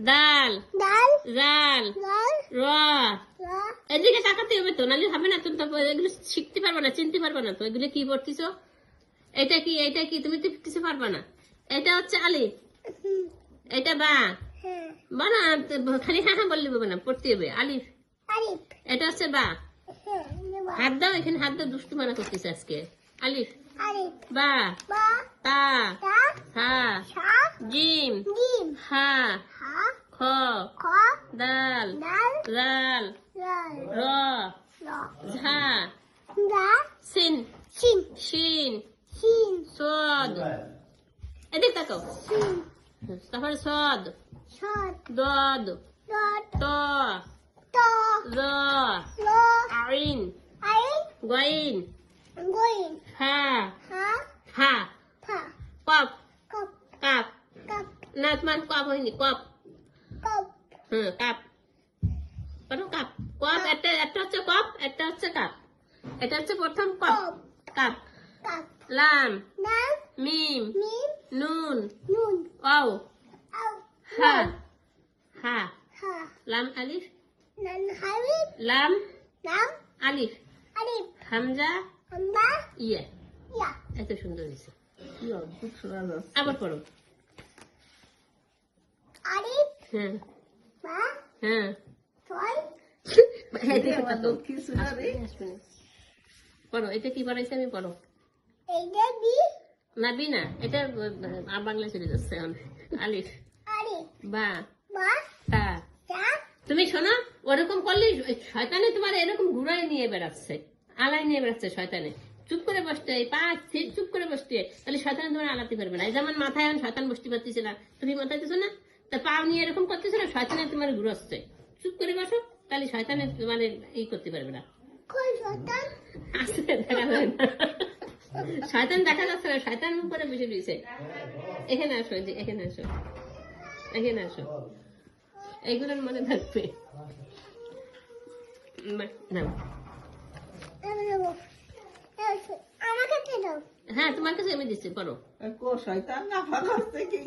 দাল ডাল জাল ডাল র র এদিকে তাকাতে হবে তো, নাহলে হবে না। তুমি তো এগুলো শিখতে পারবে না, চিনতে পারবে না। তো এগুলো কি পড়তেছো? এটা কি, এটা কি? তুমি তো কিছু পারবে না। এটা হচ্ছে আলিফ, হুম এটা বা। হ্যাঁ বানা খালি হ্যাঁ হ্যাঁ বললে হবে না, পড়তে হবে। আলিফ, আলিফ এটা হচ্ছে বা। হ্যাঁ নেবা হাত দাও, এখানে হাত দাও, দুষ্টু মানা করতেছে আজকে। আলিফ আলিফ বা বা তা তা হা সা জিম জিম হা হা খ খ দাল ডাল জাল ডাল র র ঝা দা সিন সিন শিন সিন সদ। এদিক তাকাও। সিন তারপরে সদ সদ দদ দট ত ত জ ল আইন আইন গইন গোইন হা হা হা ফা কপ কপ কাপ। কাপ না তোমার কপ হয়নি, কপ। কপ হ্যাঁ কাপ, কোনো কাপ। কপ একটা, একটা হচ্ছে কপ, একটা হচ্ছে কাপ। এটা হচ্ছে প্রথম কপ, কপ কাপ। কাপ লাম নাম মিম মিম নুন নুন ওয়াও আও হা হা হা লাম আলিফ নান হাবিব লাম নাম আলিফ আলিফ হামজা হামদা ইয়ে। ইয়া এত সুন্দর হয়েছে। আবার পড়ো। আলিফ হ্যাঁ বা হ্যাঁ ছয় পড়ো। এটা কি পড়াইছে আমি? পড়ো। এইটা বি না বি না, এটা বাংলা চলে যাচ্ছে এখন। আলিফ আলিফ বা বা তা। তা তুমি শোনো, ওরকম করলে শয়তানে তোমার এরকম ঘুরাই নিয়ে বেড়াচ্ছে, আলাই নিয়ে বেড়াচ্ছে শয়তানে। চুপ করে বসতে, এই পা চুপ করে বসতে, তাহলে শয়তানে তোমার আলাতে পারবে না। এই যেমন মাথায় এখন শয়তান বসতে পারতেছে না, তুমি মাথায় দিছো না, তা পা নিয়ে এরকম করতেছো না, শয়তানে তোমার ঘুরাচ্ছে। চুপ করে বসো, তাহলে শয়তানে মানে এই করতে পারবে না। কই শতান আসতে দেখা যাবে না, শয়তান দেখা যাচ্ছে না, শয়তান মুখ করে বসে রয়েছে। এখানে আসো, এখানে আসো, এখানে আসো, এইগুলোর মনে থাকবে না। আমি নেব আমার কাছে দাও হ্যাঁ তোমার কাছে আমি দিচ্ছি, পড়ো। শয়তান না ফাঁকা কি